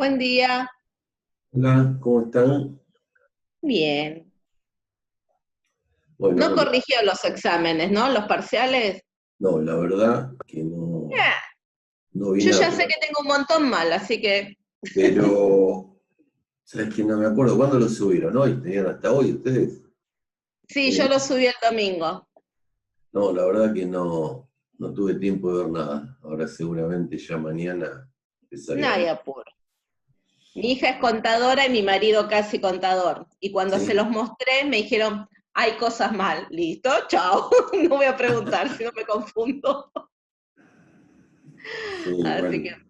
Buen día. Hola, ¿cómo están? Bien. Bueno, No corrigió los exámenes, ¿no? Los parciales. no, la verdad que no, Ah, no vi yo nada, ya sé que tengo un montón mal, así que pero ¿sabes que no me acuerdo cuándo lo subieron? ¿Hoy? ¿Tenían hasta hoy ustedes? sí, yo Eh, lo subí el domingo. no, la verdad que no, no tuve tiempo de ver nada. Ahora seguramente ya mañana empezaré a No hay ver. apuro. Mi hija es contadora y mi marido casi contador. Y cuando se ¿Sí? los mostré, me dijeron, hay cosas mal. Listo, chao. No voy a preguntar, si no me confundo. Sí, Así que, bueno,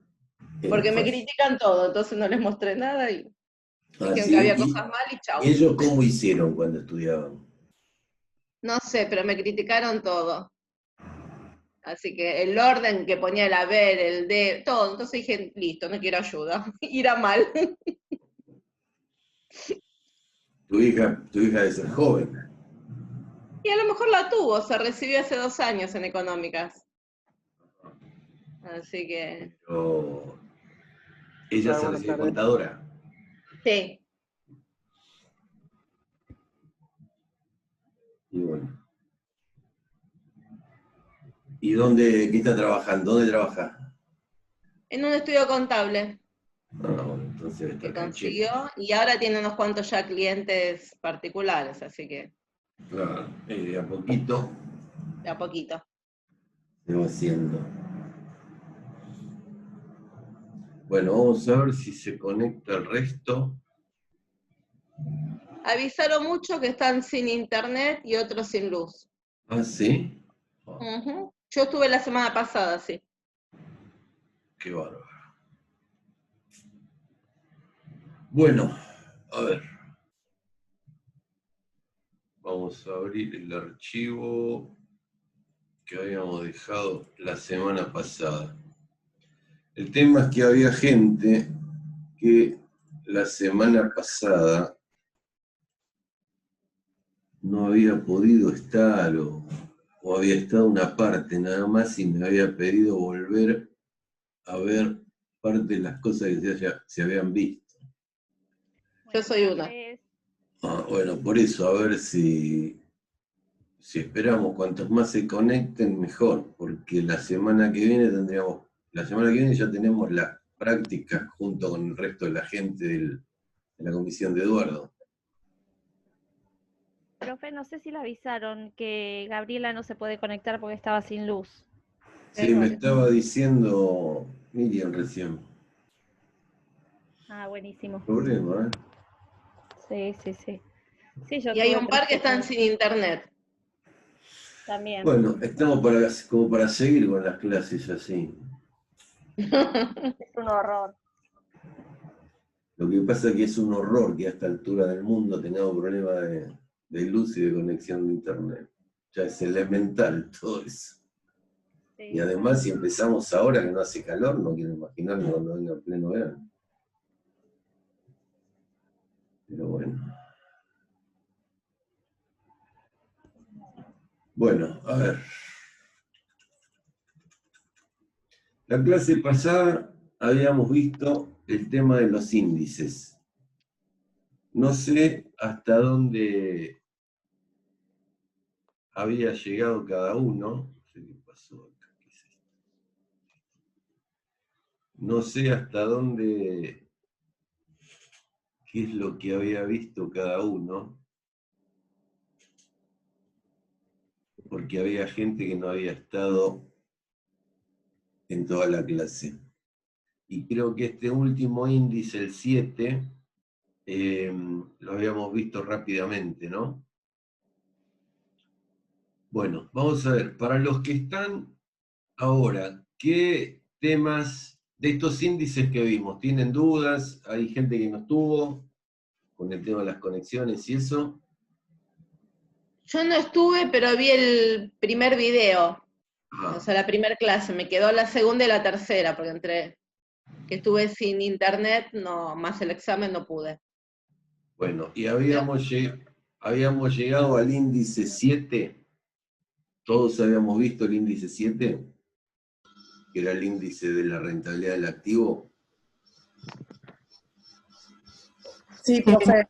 era porque me fácil. critican todo, entonces no les mostré nada y Ah, dijeron que sí, había cosas mal y ¿y chao. ellos cómo hicieron cuando estudiaban? No sé, pero me criticaron todo. Así que el orden que ponía el haber, el de, todo. Entonces dije, listo, no quiero ayuda. Irá mal. Tu hija debe ser joven, Y a lo mejor la tuvo, se recibió hace 2 años en económicas. Así que, pero ella Hola, se buenas recibe tardes. contadora. sí. Y bueno. ¿Y qué está trabajando? ¿Dónde trabaja? En un estudio contable Ah, bueno, entonces debe que estar canchero. consiguió y ahora tiene unos cuantos ya clientes particulares, así que Claro, de a poquito de a poquito. se va haciendo. Bueno, vamos a ver si se conecta el resto. Avisaron mucho que están sin internet y otros sin luz. Ah, sí. Ah, Ujú. Yo estuve la semana pasada, sí. qué bárbaro. Bueno, a ver, vamos a abrir el archivo que habíamos dejado la semana pasada. El tema es que había gente que la semana pasada no había podido estar o había estado una parte nada más y me había pedido volver a ver parte de las cosas que se habían visto. Yo Buenas soy una. tardes. Ah, bueno, por eso, a ver si esperamos, cuantos más se conecten, mejor, porque la semana que viene ya tenemos las prácticas junto con el resto de la gente de la comisión de Eduardo. Profe, no sé si le avisaron que Gabriela no se puede conectar porque estaba sin luz. Sí, me estaba diciendo Miriam recién. Ah, buenísimo. Problema, ¿eh? Sí, sí, sí. Sí, yo Y hay tuve un tres par que están personas sin internet. también. Bueno, estamos como para seguir con las clases así. Es un horror. Lo que pasa es que es un horror que a esta altura del mundo tengamos problemas de luz y de conexión de internet. Ya es elemental todo eso. Y Sí, tal además, si cual. empezamos ahora que no hace calor, no quiero imaginarme cuando venga el pleno verano. Pero bueno. Bueno, a ver. La clase pasada habíamos visto el tema de los índices. No sé hasta dónde había llegado cada uno. No sé qué pasó acá. ¿Qué es esto? No sé hasta dónde, qué es lo que había visto cada uno, porque había gente que no había estado en toda la clase. Y creo que este último índice, el 7, lo habíamos visto rápidamente, ¿no? Bueno, vamos a ver, para los que están ahora, ¿qué temas de estos índices que vimos? ¿Tienen dudas? ¿Hay gente que no estuvo con el tema de las conexiones y eso? Yo no estuve, pero vi el primer video, o Ajá. sea, la primera clase. Me quedó la segunda y la tercera, porque entre que estuve sin internet, no, más el examen no pude. Bueno, y Pero habíamos llegado al índice 7. Todos habíamos visto el índice 7, que era el índice de la rentabilidad del activo. Sí, profe.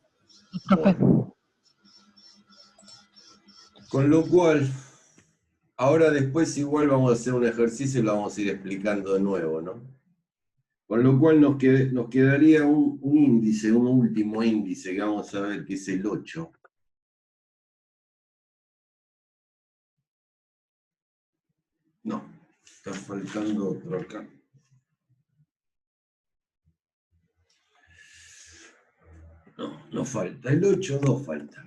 Profe. Con lo cual, ahora después igual vamos a hacer un ejercicio y lo vamos a ir explicando de nuevo, ¿no? Con lo cual nos quedaría un índice, un último índice que vamos a ver, que es el 8. No, está faltando otro acá. No, no falta. El 8 no falta.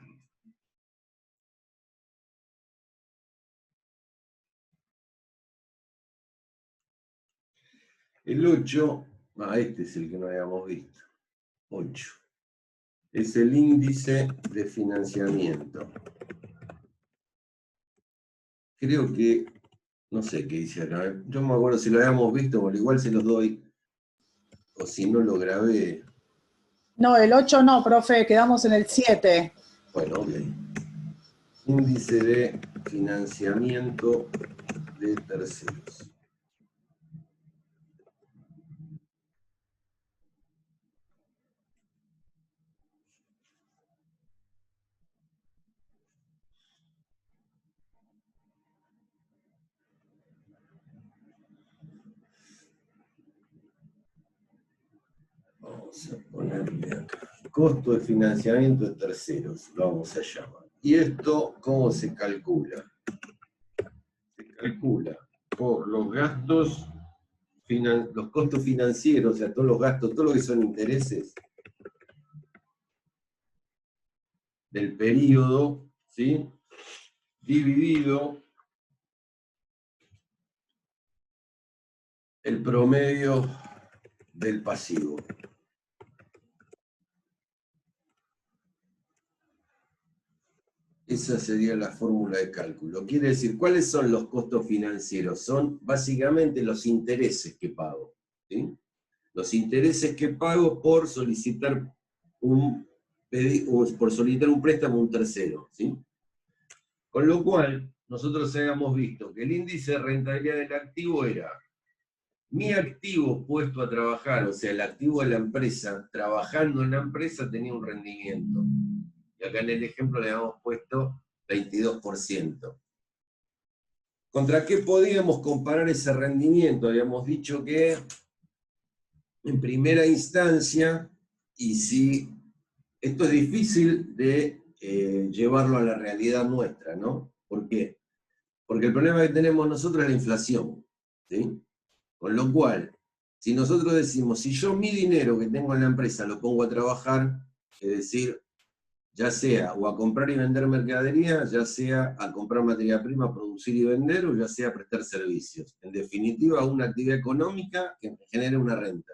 El 8, este es el que no habíamos visto. 8. Es el índice de financiamiento. Creo que, no sé qué dice acá. Yo no me acuerdo si lo habíamos visto, pero igual se los doy. O si no lo grabé. No, el 8 no, profe, quedamos en el 7. Bueno, ok. Índice de financiamiento de terceros. Vamos a ponerle acá. Costo de financiamiento de terceros, lo vamos a llamar. ¿Y esto cómo se calcula? Se calcula por los gastos, los costos financieros, o sea, todos los gastos, todo lo que son intereses del periodo, ¿sí? Dividido el promedio del pasivo. Esa sería la fórmula de cálculo. Quiere decir, ¿cuáles son los costos financieros? Son básicamente los intereses que pago, ¿sí? Los intereses que pago por solicitar un préstamo a un tercero, ¿sí? Con lo cual, nosotros habíamos visto que el índice de rentabilidad del activo era mi activo puesto a trabajar, o sea, el activo de la empresa, trabajando en la empresa, tenía un rendimiento. Y acá en el ejemplo le habíamos puesto 22%. ¿Contra qué podíamos comparar ese rendimiento? Habíamos dicho que en primera instancia, y si esto es difícil de llevarlo a la realidad nuestra, ¿no? ¿Por qué? Porque el problema que tenemos nosotros es la inflación, ¿sí? Con lo cual, si nosotros decimos, si yo mi dinero que tengo en la empresa lo pongo a trabajar, es decir, ya sea o a comprar y vender mercadería, ya sea a comprar materia prima, producir y vender, o ya sea a prestar servicios. En definitiva, una actividad económica que genere una renta.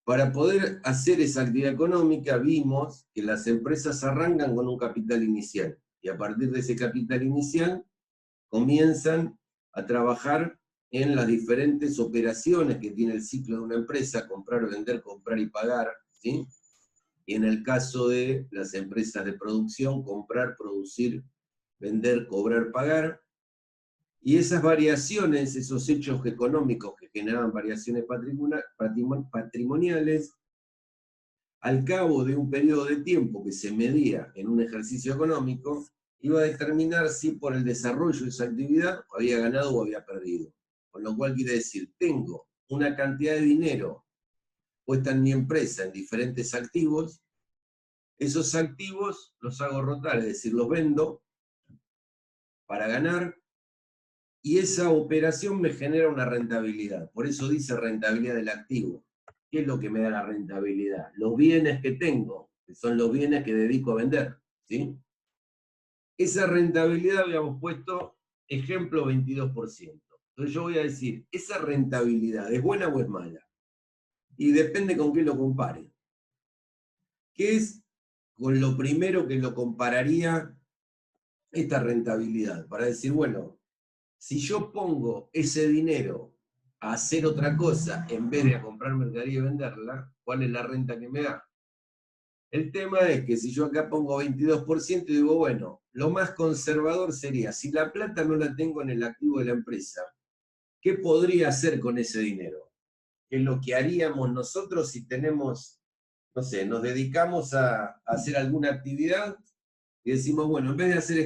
Para poder hacer esa actividad económica, vimos que las empresas arrancan con un capital inicial, y a partir de ese capital inicial comienzan a trabajar en las diferentes operaciones que tiene el ciclo de una empresa: comprar, vender, comprar y pagar, ¿sí? Y en el caso de las empresas de producción, comprar, producir, vender, cobrar, pagar. Y esas variaciones, esos hechos económicos que generaban variaciones patrimoniales, al cabo de un periodo de tiempo que se medía en un ejercicio económico, iba a determinar si por el desarrollo de esa actividad había ganado o había perdido. Con lo cual quiere decir, tengo una cantidad de dinero puesta en mi empresa en diferentes activos. Esos activos los hago rotar, es decir, los vendo para ganar, y esa operación me genera una rentabilidad. Por eso dice rentabilidad del activo. ¿Qué es lo que me da la rentabilidad? Los bienes que tengo, que son los bienes que dedico a vender, ¿sí? Esa rentabilidad habíamos puesto, ejemplo, 22%. Entonces yo voy a decir, ¿esa rentabilidad es buena o es mala? Y depende con qué lo compare. ¿Qué es con lo primero que lo compararía esta rentabilidad? Para decir, bueno, si yo pongo ese dinero a hacer otra cosa en vez de a comprar mercadería y venderla, ¿cuál es la renta que me da? El tema es que si yo acá pongo 22%, digo, bueno, lo más conservador sería, si la plata no la tengo en el activo de la empresa, ¿qué podría hacer con ese dinero? ¿Qué es lo que haríamos nosotros si tenemos no sé, nos dedicamos a hacer alguna actividad y decimos, bueno, en vez de hacer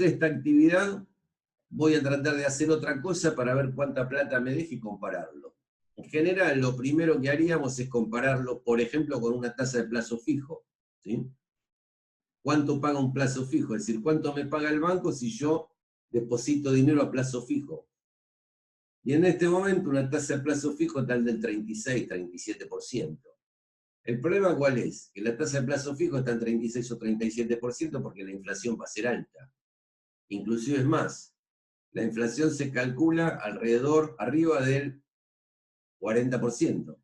esta actividad, voy a tratar de hacer otra cosa para ver cuánta plata me deja y compararlo. En general, lo primero que haríamos es compararlo, por ejemplo, con una tasa de plazo fijo, ¿sí? ¿Cuánto paga un plazo fijo? Es decir, ¿cuánto me paga el banco si yo deposito dinero a plazo fijo? Y en este momento una tasa de plazo fijo está del 36, 37%. ¿El problema cuál es? Que la tasa de plazo fijo está en 36 o 37% porque la inflación va a ser alta. Inclusive es más, la inflación se calcula arriba del 40%.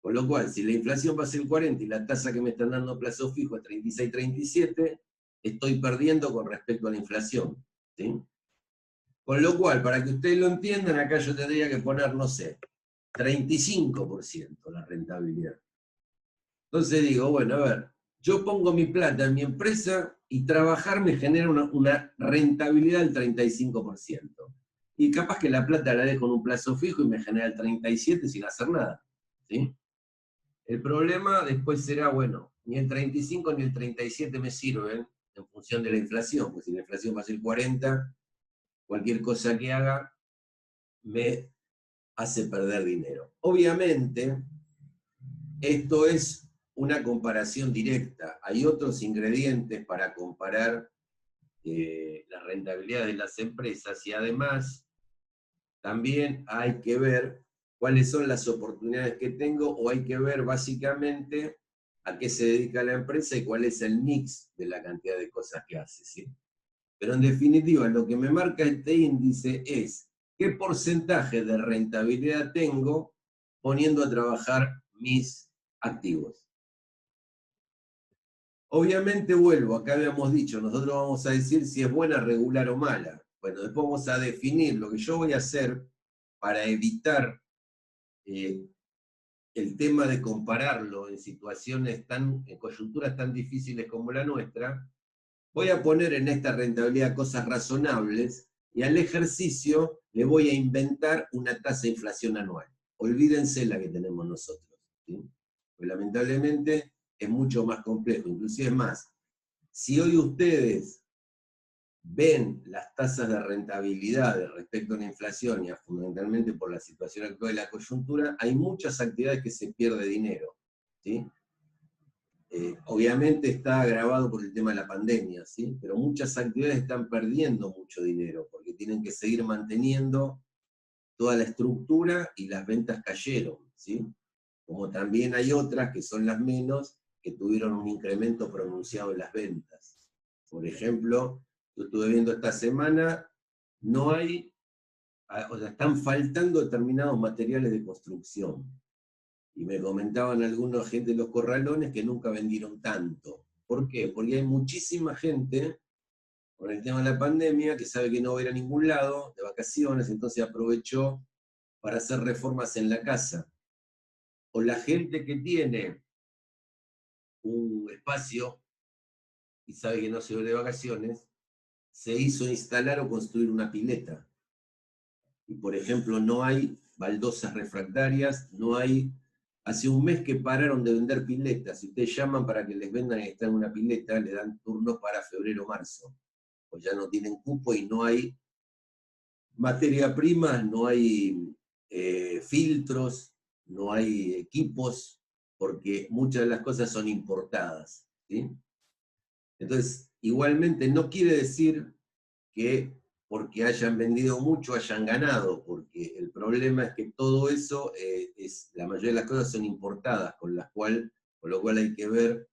Con lo cual, si la inflación va a ser 40 y la tasa que me están dando a plazo fijo es 36, 37, estoy perdiendo con respecto a la inflación, ¿sí? Con lo cual, para que ustedes lo entiendan, acá yo tendría que poner, no sé, 35% la rentabilidad. Entonces digo, bueno, a ver, yo pongo mi plata en mi empresa y trabajar me genera una rentabilidad del 35%. Y capaz que la plata la dejo en un plazo fijo y me genera el 37% sin hacer nada, ¿sí? El problema después será, bueno, ni el 35 ni el 37 me sirven en función de la inflación, porque si la inflación va a ser 40, cualquier cosa que haga me hace perder dinero. Obviamente, esto es una comparación directa. Hay otros ingredientes para comparar la rentabilidad de las empresas y además también hay que ver cuáles son las oportunidades que tengo o hay que ver básicamente a qué se dedica la empresa y cuál es el mix de la cantidad de cosas que hace, ¿sí? Pero en definitiva, lo que me marca este índice es qué porcentaje de rentabilidad tengo poniendo a trabajar mis activos. Obviamente vuelvo, acá habíamos dicho, nosotros vamos a decir si es buena, regular o mala. Bueno, después vamos a definir lo que yo voy a hacer para evitar el tema de compararlo en situaciones en coyunturas tan difíciles como la nuestra. Voy a poner en esta rentabilidad cosas razonables y al ejercicio le voy a inventar una tasa de inflación anual. Olvídense la que tenemos nosotros, ¿sí? Pues lamentablemente es mucho más complejo, inclusive es más. Si hoy ustedes ven las tasas de rentabilidad respecto a la inflación y fundamentalmente por la situación actual de la coyuntura, hay muchas actividades que se pierde dinero, ¿sí? Obviamente está agravado por el tema de la pandemia, ¿sí? Pero muchas actividades están perdiendo mucho dinero porque tienen que seguir manteniendo toda la estructura y las ventas cayeron, ¿sí? Como también hay otras que son las menos, que tuvieron un incremento pronunciado en las ventas. Por ejemplo, yo estuve viendo esta semana, o sea, están faltando determinados materiales de construcción. Y me comentaban algunos gente de los corralones que nunca vendieron tanto. ¿Por qué? Porque hay muchísima gente, con el tema de la pandemia, que sabe que no va a ir a ningún lado, de vacaciones, entonces aprovechó para hacer reformas en la casa. O la gente que tiene un espacio y sabe que no se va de vacaciones, se hizo instalar o construir una pileta. Y por ejemplo, no hay baldosas refractarias, no hay... Hace un mes que pararon de vender piletas. Si ustedes llaman para que les vendan y están en una pileta, le dan turnos para febrero o marzo. Pues ya no tienen cupo y no hay materia prima, no hay filtros, no hay equipos, porque muchas de las cosas son importadas, ¿sí? Entonces, igualmente no quiere decir que porque hayan vendido mucho hayan ganado, porque el problema es que todo eso, la mayoría de las cosas son importadas, con lo cual hay que ver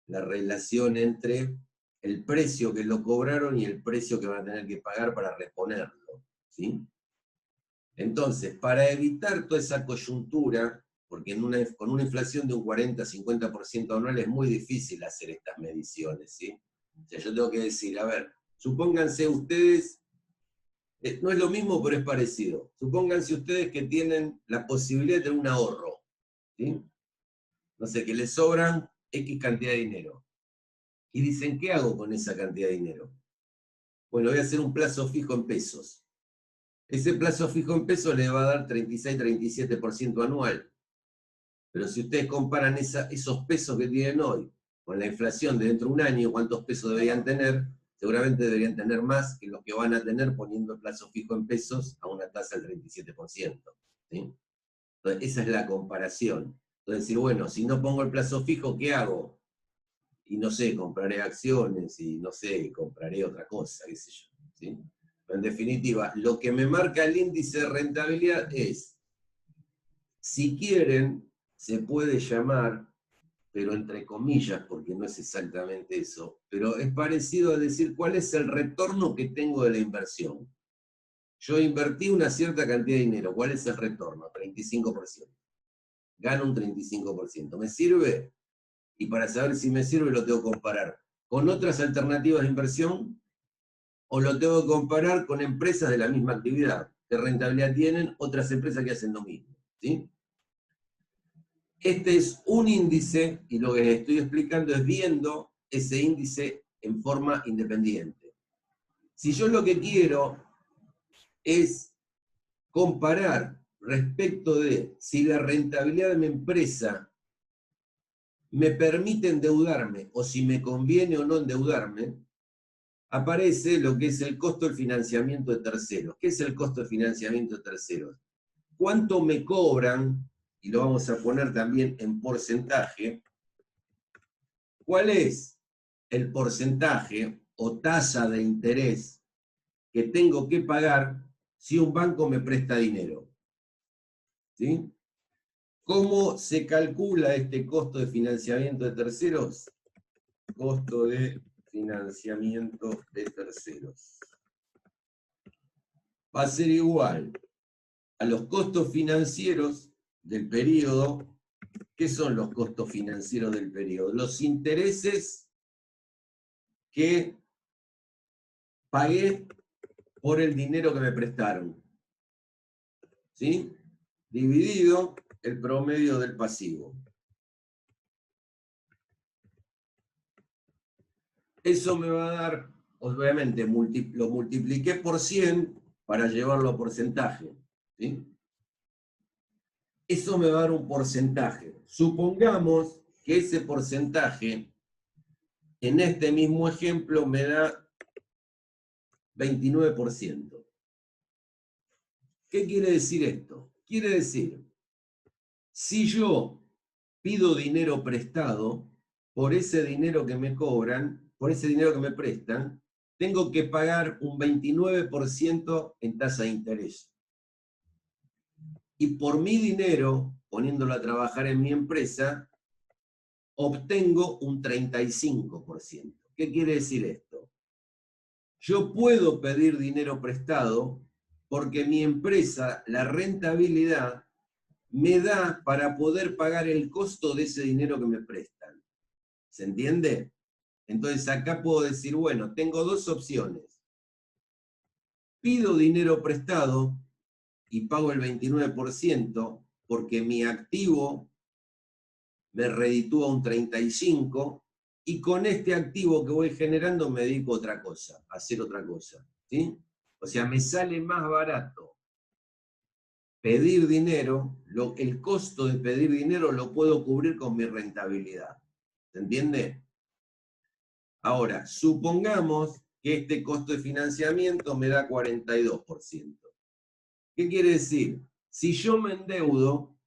la relación entre el precio que lo cobraron y el precio que van a tener que pagar para reponerlo, ¿sí? Entonces, para evitar toda esa coyuntura, porque con una inflación de un 40-50% anual es muy difícil hacer estas mediciones, ¿sí? O sea, yo tengo que decir, a ver, supónganse ustedes, no es lo mismo, pero es parecido. Supónganse ustedes que tienen la posibilidad de tener un ahorro, ¿sí? No sé, que les sobran X cantidad de dinero. Y dicen, ¿qué hago con esa cantidad de dinero? Bueno, voy a hacer un plazo fijo en pesos. Ese plazo fijo en pesos le va a dar 36-37% anual. Pero si ustedes comparan esos pesos que tienen hoy con la inflación de dentro de un año, ¿cuántos pesos deberían tener? Seguramente deberían tener más que los que van a tener poniendo el plazo fijo en pesos a una tasa del 37%. ¿Sí? Entonces, esa es la comparación. Entonces, decir, bueno, si no pongo el plazo fijo, ¿qué hago? Y no sé, compraré acciones, y no sé, compraré otra cosa, qué sé yo. ¿Sí? Pero en definitiva, lo que me marca el índice de rentabilidad es, si quieren, se puede llamar, pero entre comillas, porque no es exactamente eso, pero es parecido a decir cuál es el retorno que tengo de la inversión. Yo invertí una cierta cantidad de dinero, ¿cuál es el retorno? 35%. Gano un 35%. ¿Me sirve? Y para saber si me sirve lo tengo que comparar con otras alternativas de inversión o lo tengo que comparar con empresas de la misma actividad. ¿Qué rentabilidad tienen otras empresas que hacen lo mismo? ¿Sí? Este es un índice, y lo que les estoy explicando es viendo ese índice en forma independiente. Si yo lo que quiero es comparar respecto de si la rentabilidad de mi empresa me permite endeudarme o si me conviene o no endeudarme, aparece lo que es el costo del financiamiento de terceros. ¿Qué es el costo de financiamiento de terceros? ¿Cuánto me cobran? Y lo vamos a poner también en porcentaje. ¿Cuál es el porcentaje o tasa de interés que tengo que pagar si un banco me presta dinero? ¿Sí? ¿Cómo se calcula este costo de financiamiento de terceros? Costo de financiamiento de terceros. Va a ser igual a los costos financieros del periodo. ¿Qué son los costos financieros del periodo? Los intereses que pagué por el dinero que me prestaron. ¿Sí? Dividido el promedio del pasivo. Eso me va a dar, obviamente, lo multipliqué por 100 para llevarlo a porcentaje. ¿Sí? Eso me va a dar un porcentaje. Supongamos que ese porcentaje, en este mismo ejemplo, me da 29%. ¿Qué quiere decir esto? Quiere decir, si yo pido dinero prestado, por ese dinero que me cobran, por ese dinero que me prestan, tengo que pagar un 29% en tasa de interés. Y por mi dinero, poniéndolo a trabajar en mi empresa, obtengo un 35%. ¿Qué quiere decir esto? Yo puedo pedir dinero prestado porque mi empresa, la rentabilidad, me da para poder pagar el costo de ese dinero que me prestan. ¿Se entiende? Entonces acá puedo decir, bueno, tengo dos opciones. Pido dinero prestado y pago el 29% porque mi activo me reditúa un 35%, y con este activo que voy generando me dedico a otra cosa, a hacer otra cosa. ¿Sí? O sea, me sale más barato pedir dinero, el costo de pedir dinero lo puedo cubrir con mi rentabilidad. ¿Se entiende? Ahora, supongamos que este costo de financiamiento me da 42%. ¿Qué quiere decir? Si yo me endeudo,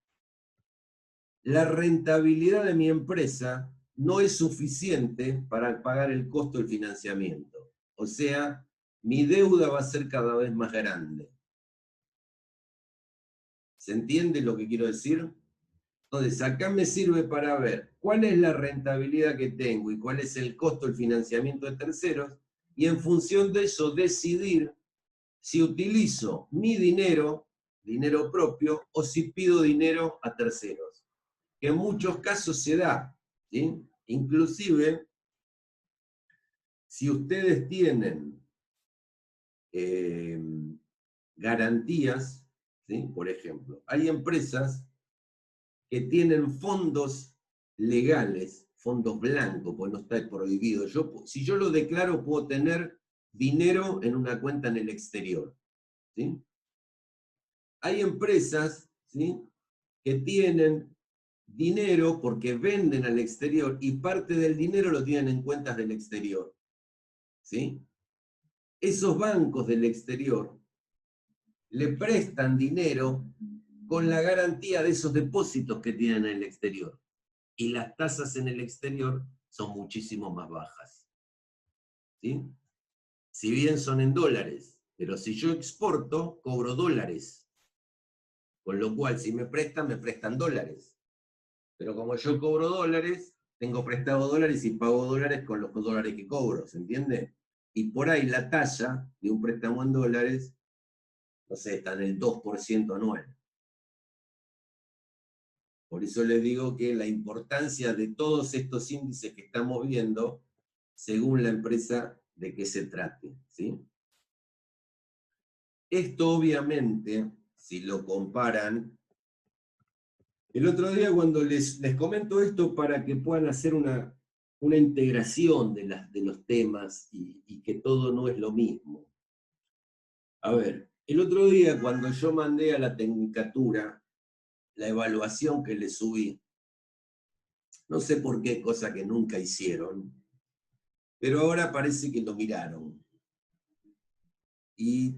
la rentabilidad de mi empresa no es suficiente para pagar el costo del financiamiento. O sea, mi deuda va a ser cada vez más grande. ¿Se entiende lo que quiero decir? Entonces, acá me sirve para ver cuál es la rentabilidad que tengo y cuál es el costo del financiamiento de terceros, y en función de eso decidir si utilizo mi dinero, dinero propio, o si pido dinero a terceros. Que en muchos casos se da, ¿sí? Inclusive, si ustedes tienen garantías, ¿sí? Por ejemplo, hay empresas que tienen fondos legales, fondos blancos, pues no está prohibido. Si yo lo declaro, puedo tener dinero en una cuenta en el exterior. ¿Sí? Hay empresas, ¿sí?, que tienen dinero porque venden al exterior y parte del dinero lo tienen en cuentas del exterior. ¿Sí? Esos bancos del exterior le prestan dinero con la garantía de esos depósitos que tienen en el exterior. Y las tasas en el exterior son muchísimo más bajas. ¿Sí? Si bien son en dólares, pero si yo exporto, cobro dólares. Con lo cual, si me prestan dólares. Pero como yo cobro dólares, tengo prestado dólares y pago dólares con los dólares que cobro, ¿se entiende? Y por ahí la tasa de un préstamo en dólares, no sé, está en el 2% anual. Por eso les digo que la importancia de todos estos índices que estamos viendo, según la empresa de qué se trate, ¿sí? Esto obviamente, si lo comparan, el otro día cuando les comento esto para que puedan hacer una integración de los temas y que todo no es lo mismo. A ver, el otro día cuando yo mandé a la Tecnicatura la evaluación que le subí, no sé por qué, cosa que nunca hicieron, pero ahora parece que lo miraron. Y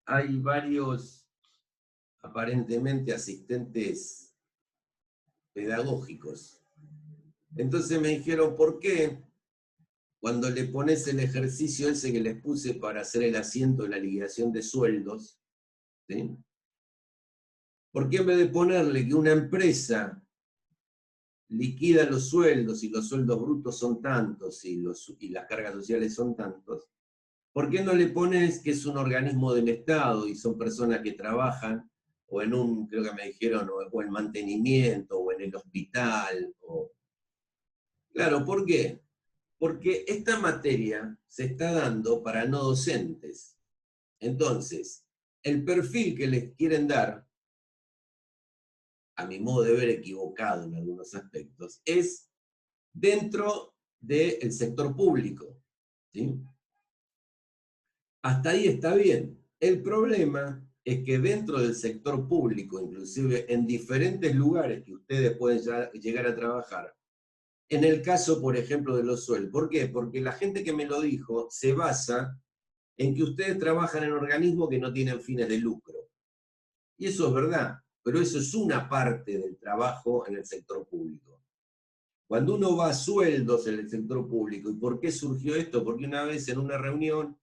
hay varios, aparentemente, asistentes pedagógicos. Entonces me dijeron, ¿por qué cuando le pones el ejercicio ese que les puse para hacer el asiento de la liquidación de sueldos, ¿sí? ¿Por qué en vez de ponerle que una empresa liquida los sueldos y los sueldos brutos son tantos y las cargas sociales son tantos, ¿por qué no le pones que es un organismo del Estado y son personas que trabajan o en un, creo que me dijeron, o en mantenimiento, o en el hospital? Claro, ¿por qué? Porque esta materia se está dando para no docentes. Entonces, el perfil que les quieren dar, a mi modo de ver equivocado en algunos aspectos, es dentro del sector público, ¿sí? Hasta ahí está bien. El problema es que dentro del sector público, inclusive en diferentes lugares que ustedes pueden llegar a trabajar, en el caso, por ejemplo, de los sueldos. ¿Por qué? Porque la gente que me lo dijo se basa en que ustedes trabajan en organismos que no tienen fines de lucro. Y eso es verdad, pero eso es una parte del trabajo en el sector público. Cuando uno va a sueldos en el sector público, ¿y por qué surgió esto? Porque una vez en una reunión,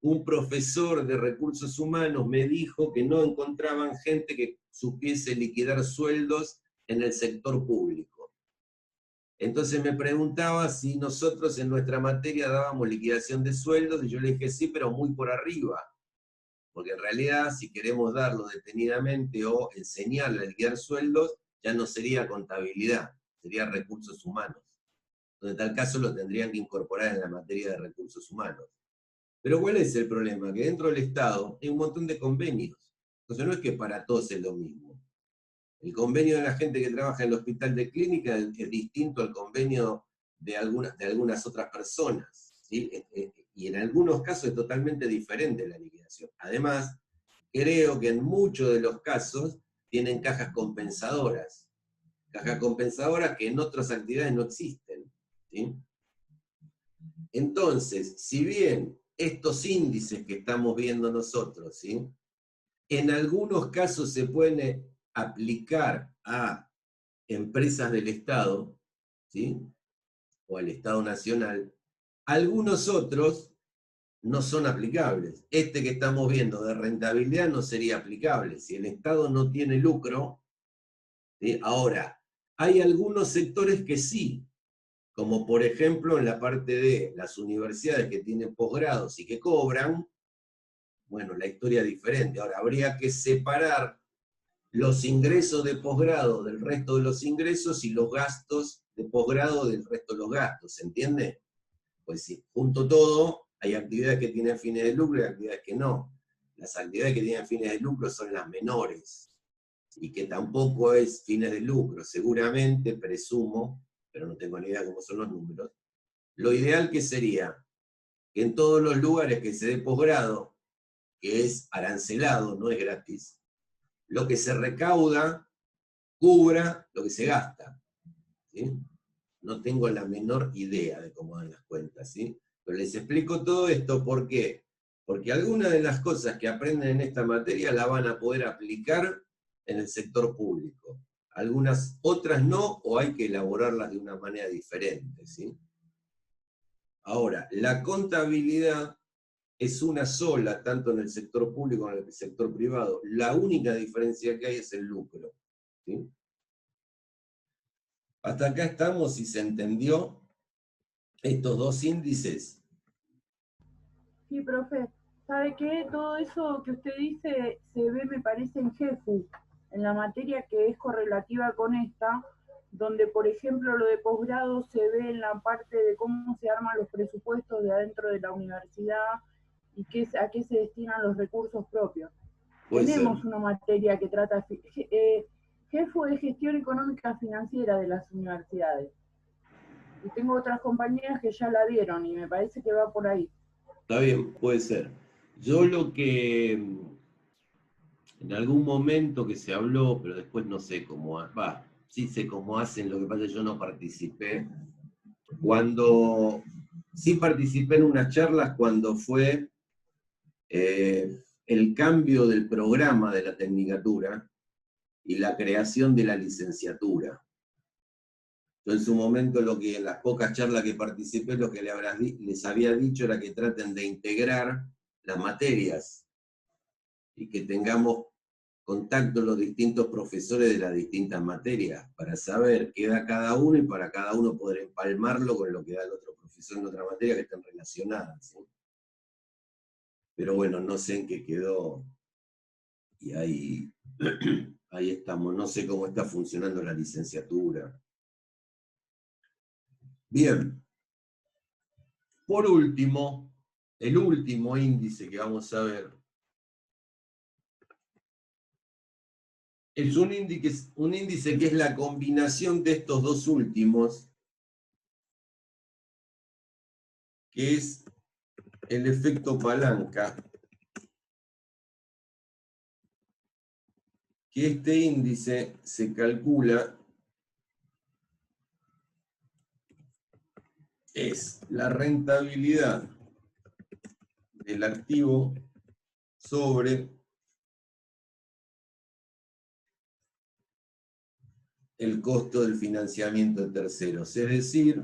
un profesor de recursos humanos me dijo que no encontraban gente que supiese liquidar sueldos en el sector público. Entonces me preguntaba si nosotros en nuestra materia dábamos liquidación de sueldos, y yo le dije sí, pero muy por arriba. Porque en realidad, si queremos darlo detenidamente o enseñarle a liquidar sueldos, ya no sería contabilidad, sería recursos humanos. En tal caso lo tendrían que incorporar en la materia de recursos humanos. Pero ¿cuál es el problema? Que dentro del Estado hay un montón de convenios. Entonces no es que para todos es lo mismo. El convenio de la gente que trabaja en el hospital de clínica es distinto al convenio de algunas otras personas, ¿sí? Y en algunos casos es totalmente diferente la liquidación. Además, creo que en muchos de los casos tienen cajas compensadoras que en otras actividades no existen, ¿sí? Entonces, si bien estos índices que estamos viendo nosotros, ¿sí?, en algunos casos se pueden aplicar a empresas del Estado, ¿sí?, o al Estado Nacional, algunos otros no son aplicables. Este que estamos viendo de rentabilidad no sería aplicable. Si el Estado no tiene lucro, ¿sí? Ahora, hay algunos sectores que sí, como por ejemplo en la parte de las universidades que tienen posgrados y que cobran, bueno, la historia es diferente. Ahora, habría que separar los ingresos de posgrado del resto de los ingresos y los gastos de posgrado del resto de los gastos, ¿se entiende? Pues si junto todo, hay actividades que tienen fines de lucro y actividades que no. Las actividades que tienen fines de lucro son las menores, y que tampoco es fines de lucro, seguramente, presumo, pero no tengo ni idea cómo son los números. Lo ideal que sería que en todos los lugares que se dé posgrado, que es arancelado, no es gratis, lo que se recauda cubra lo que se gasta, ¿sí? No tengo la menor idea de cómo dan las cuentas, ¿sí? Pero les explico todo esto, ¿por qué? Porque algunas de las cosas que aprenden en esta materia la van a poder aplicar en el sector público. Algunas otras no, o hay que elaborarlas de una manera diferente, ¿sí? Ahora, la contabilidad es una sola, tanto en el sector público como en el sector privado. La única diferencia que hay es el lucro, ¿sí? Hasta acá estamos, si se entendió, estos dos índices. Sí, profe. ¿Sabe qué? Todo eso que usted dice se ve, me parece, en GEFU, en la materia que es correlativa con esta, donde, por ejemplo, lo de posgrado se ve en la parte de cómo se arman los presupuestos de adentro de la universidad y a qué se destinan los recursos propios. Tenemos una materia que trata... GEFU es Gestión Económica Financiera de las Universidades. Y tengo otras compañeras que ya la vieron y me parece que va por ahí. Está bien, puede ser. Yo lo que en algún momento que se habló, pero después no sé cómo, sí sé cómo hacen, lo que pasa es que yo no participé. Sí participé en unas charlas cuando fue el cambio del programa de la tecnicatura y la creación de la licenciatura. Yo en su momento, en las pocas charlas que participé, lo que les había dicho era que traten de integrar las materias y que tengamos contacto los distintos profesores de las distintas materias para saber qué da cada uno y para cada uno poder empalmarlo con lo que da el otro profesor en otra materia que estén relacionadas, ¿sí? Pero bueno, no sé en qué quedó y ahí, ahí estamos. No sé cómo está funcionando la licenciatura. Bien. Por último, el último índice que vamos a ver es un índice que es la combinación de estos dos últimos, que es el efecto palanca, que este índice se calcula, es la rentabilidad del activo sobre el costo del financiamiento de terceros, es decir,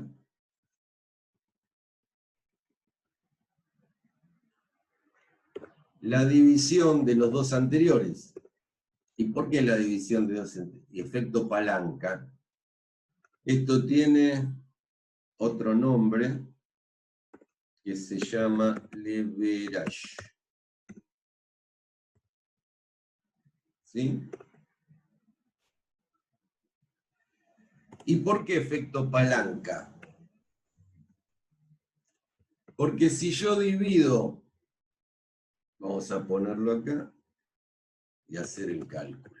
la división de los dos anteriores. ¿Y por qué la división de dos anteriores? Efecto palanca. Esto tiene otro nombre que se llama leverage. ¿Sí? ¿Y por qué efecto palanca? Porque si yo divido, vamos a ponerlo acá y hacer el cálculo.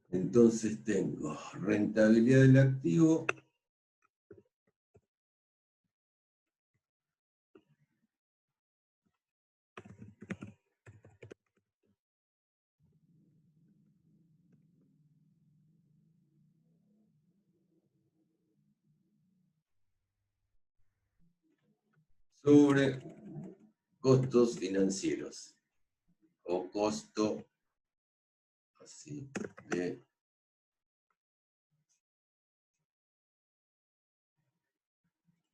Entonces tengo rentabilidad del activo sobre costos financieros o costo así de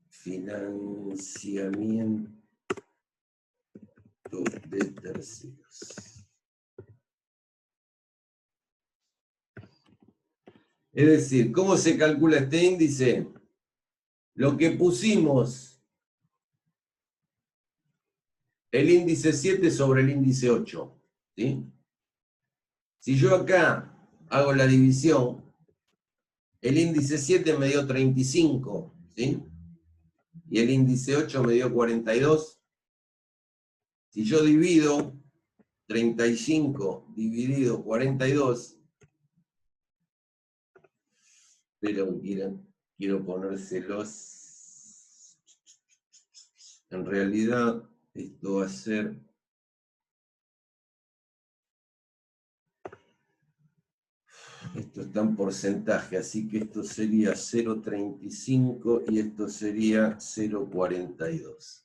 financiamiento de terceros. Es decir, ¿cómo se calcula este índice? Lo que pusimos, el índice 7 sobre el índice 8, ¿sí? Si yo acá hago la división, el índice 7 me dio 35, ¿sí? Y el índice 8 me dio 42. Si yo divido 35 dividido 42, pero quiero ponérselos, en realidad Esto va a ser... Esto está en porcentaje, así que esto sería 0,35 y esto sería 0,42.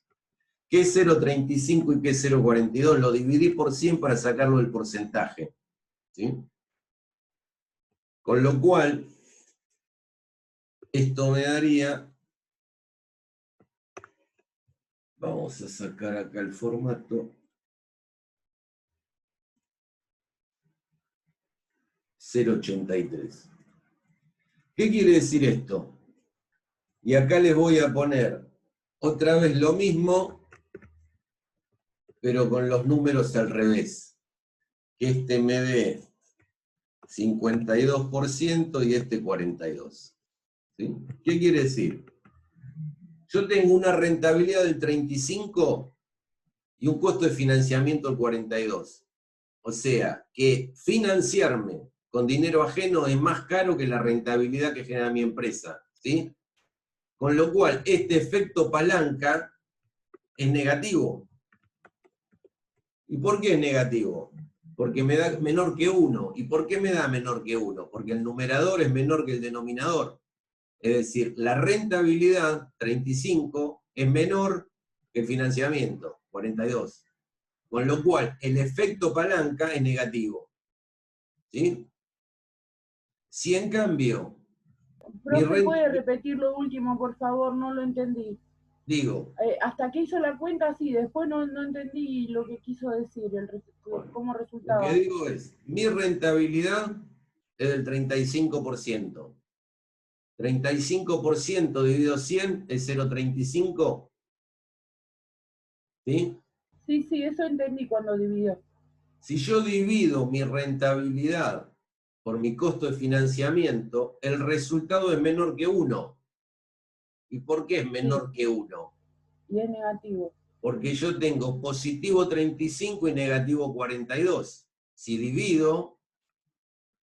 ¿Qué es 0,35 y qué es 0,42? Lo dividí por 100 para sacarlo del porcentaje, ¿sí? Con lo cual, esto me daría... Vamos a sacar acá el formato. 0,83. ¿Qué quiere decir esto? Y acá les voy a poner otra vez lo mismo, pero con los números al revés. Que este me dé 52% y este 42%. ¿Sí? ¿Qué quiere decir? Yo tengo una rentabilidad del 35% y un costo de financiamiento del 42%. O sea, que financiarme con dinero ajeno es más caro que la rentabilidad que genera mi empresa, ¿sí? Con lo cual, este efecto palanca es negativo. ¿Y por qué es negativo? Porque me da menor que 1. ¿Y por qué me da menor que 1? Porque el numerador es menor que el denominador. Es decir, la rentabilidad, 35, es menor que el financiamiento, 42. Con lo cual, el efecto palanca es negativo. ¿Sí? Si en cambio... Profe, ¿puede repetir lo último, por favor? No lo entendí. Digo... hasta que hizo la cuenta, sí, después no entendí lo que quiso decir, cómo resultaba. Lo que digo es, mi rentabilidad es del 35%. 35% dividido 100 es 0,35. ¿Sí? Sí, eso entendí cuando dividió. Si yo divido mi rentabilidad por mi costo de financiamiento, el resultado es menor que 1. ¿Y por qué es menor que 1? Y es negativo. Porque yo tengo positivo 35 y negativo 42. Si divido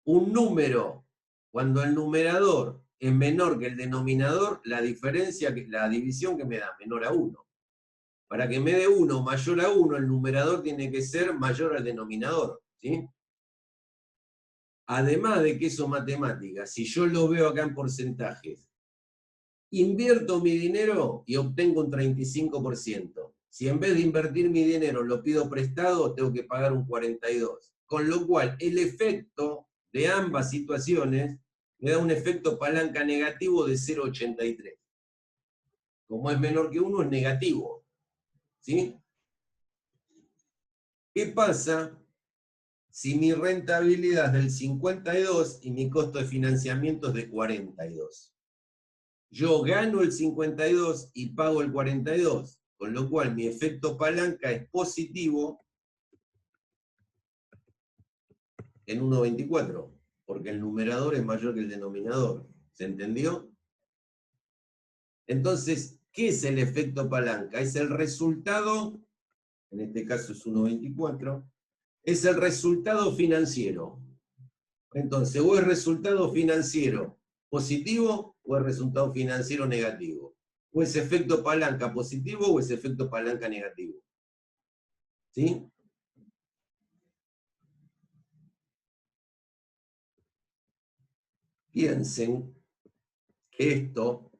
un número, cuando el numerador es menor que el denominador, la división que me da, menor a 1. Para que me dé 1 mayor a 1, el numerador tiene que ser mayor al denominador, ¿sí? Además de que eso es matemática, si yo lo veo acá en porcentajes, invierto mi dinero y obtengo un 35%. Si en vez de invertir mi dinero lo pido prestado, tengo que pagar un 42%. Con lo cual, el efecto de ambas situaciones me da un efecto palanca negativo de 0,83. Como es menor que 1, es negativo. ¿Sí? ¿Qué pasa si mi rentabilidad es del 52 y mi costo de financiamiento es de 42? Yo gano el 52 y pago el 42, con lo cual mi efecto palanca es positivo en 1,24, porque el numerador es mayor que el denominador. ¿Se entendió? Entonces, ¿qué es el efecto palanca? Es el resultado, en este caso es 1,24, es el resultado financiero. Entonces, o es resultado financiero positivo o es resultado financiero negativo. O es efecto palanca positivo o es efecto palanca negativo. ¿Sí? Piensen que esto,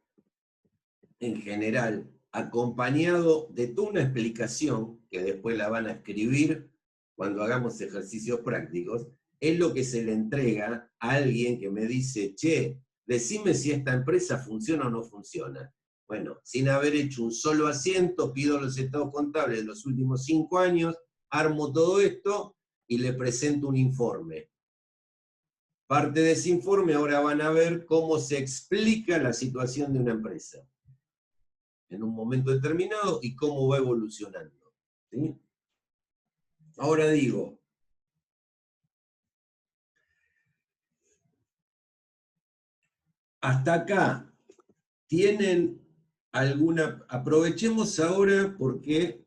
en general, acompañado de toda una explicación, que después la van a escribir cuando hagamos ejercicios prácticos, es lo que se le entrega a alguien que me dice, che, decime si esta empresa funciona o no funciona. Bueno, sin haber hecho un solo asiento, pido los estados contables de los últimos 5 años, armo todo esto y le presento un informe. Parte de ese informe ahora van a ver cómo se explica la situación de una empresa en un momento determinado y cómo va evolucionando. ¿Sí? Ahora digo, hasta acá, ¿tienen alguna? Aprovechemos ahora porque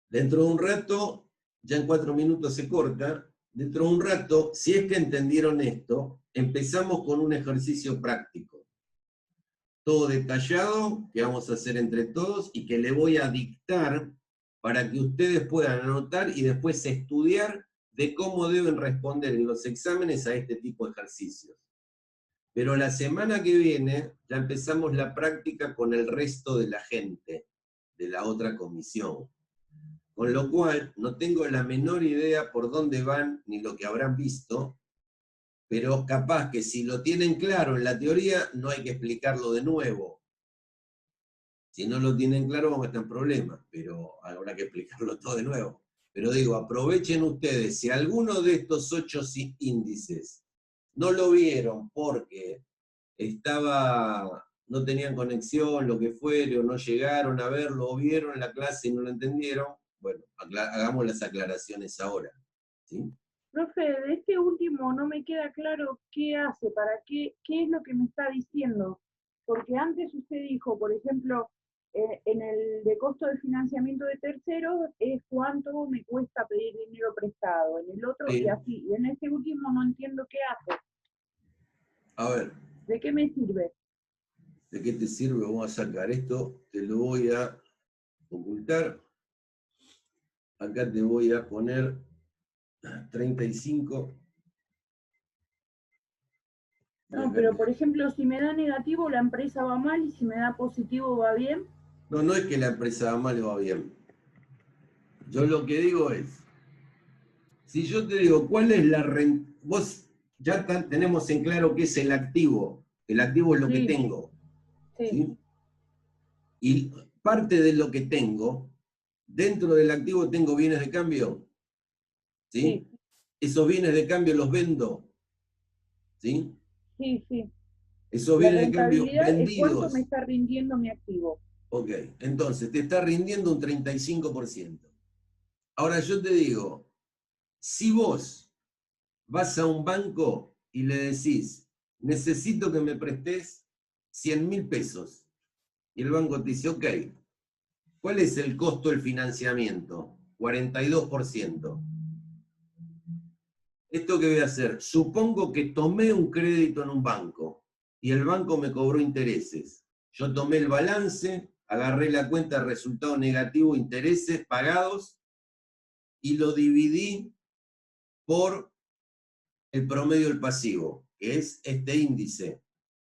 dentro de un rato, ya en 4 minutos se corta, dentro de un rato, si es que entendieron esto, empezamos con un ejercicio práctico. Todo detallado, que vamos a hacer entre todos y que le voy a dictar para que ustedes puedan anotar y después estudiar de cómo deben responder en los exámenes a este tipo de ejercicios. Pero la semana que viene ya empezamos la práctica con el resto de la gente de la otra comisión. Con lo cual, no tengo la menor idea por dónde van ni lo que habrán visto, pero capaz que si lo tienen claro en la teoría, no hay que explicarlo de nuevo. Si no lo tienen claro, vamos a estar en problemas, pero habrá que explicarlo todo de nuevo. Pero digo, aprovechen ustedes, si alguno de estos 8 índices no lo vieron porque no tenían conexión, lo que fuere, o no llegaron a verlo, o vieron en la clase y no lo entendieron, bueno, hagamos las aclaraciones ahora. ¿Sí? Profe, de este último no me queda claro qué hace, qué es lo que me está diciendo. Porque antes usted dijo, por ejemplo, en el de costo de financiamiento de terceros es cuánto me cuesta pedir dinero prestado, en el otro Sí. y así. Y en este último no entiendo qué hace. A ver. ¿De qué me sirve? ¿De qué te sirve? Vamos a sacar esto, te lo voy a ocultar. Acá te voy a poner 35. No, pero por ejemplo, si me da negativo, la empresa va mal, y si me da positivo, ¿va bien? No, no es que la empresa va mal o va bien. Yo lo que digo es, si yo te digo, ¿cuál es la renta? Vos ya tenemos en claro qué es el activo. El activo es lo que tengo. Sí. ¿Sí? Y parte de lo que tengo, dentro del activo tengo bienes de cambio. ¿Sí? Sí. Esos bienes de cambio los vendo. ¿Sí? Sí, sí. Esos La bienes de cambio rentabilidad es cuánto vendidos. me está rindiendo mi activo. Ok, entonces te está rindiendo un 35%. Ahora yo te digo, si vos vas a un banco y le decís, necesito que me prestes 100.000 pesos, y el banco te dice, ok, ¿cuál es el costo del financiamiento? 42%. ¿Esto qué voy a hacer? Supongo que tomé un crédito en un banco y el banco me cobró intereses. Yo tomé el balance, agarré la cuenta de resultado negativo, intereses pagados, y lo dividí por el promedio del pasivo, que es este índice,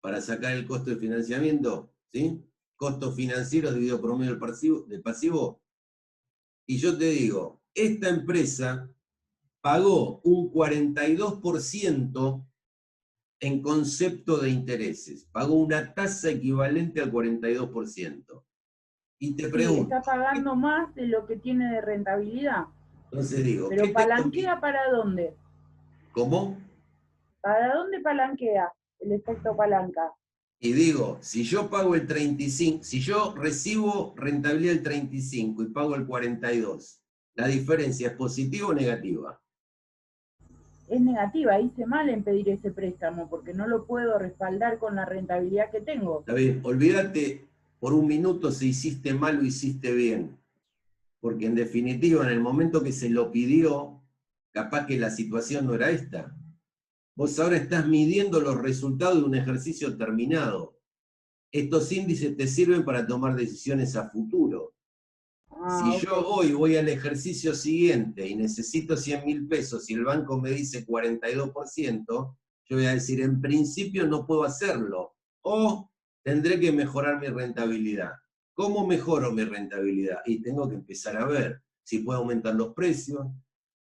para sacar el costo de financiamiento, ¿sí? Costo financiero dividido promedio del pasivo. Y yo te digo, esta empresa pagó un 42% en concepto de intereses. Pagó una tasa equivalente al 42%. Y te pregunto... Sí, está pagando más de lo que tiene de rentabilidad. Entonces digo... Pero ¿palanquea para dónde? ¿Cómo? ¿Para dónde palanquea el efecto palanca? Y digo, si yo pago el 35, si yo recibo rentabilidad del 35 y pago el 42, ¿la diferencia es positiva o negativa? Es negativa, hice mal en pedir ese préstamo porque no lo puedo respaldar con la rentabilidad que tengo. Está bien, olvídate por un minuto si hiciste mal o hiciste bien. Porque en definitiva, en el momento que se lo pidió, capaz que la situación no era esta. Vos ahora estás midiendo los resultados de un ejercicio terminado. Estos índices te sirven para tomar decisiones a futuro. Si yo hoy voy al ejercicio siguiente y necesito 100.000 pesos y el banco me dice 42%, yo voy a decir, en principio no puedo hacerlo. O tendré que mejorar mi rentabilidad. ¿Cómo mejoro mi rentabilidad? Y tengo que empezar a ver si puedo aumentar los precios,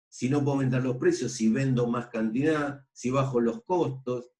si no puedo aumentar los precios, si vendo más cantidad, si bajo los costos,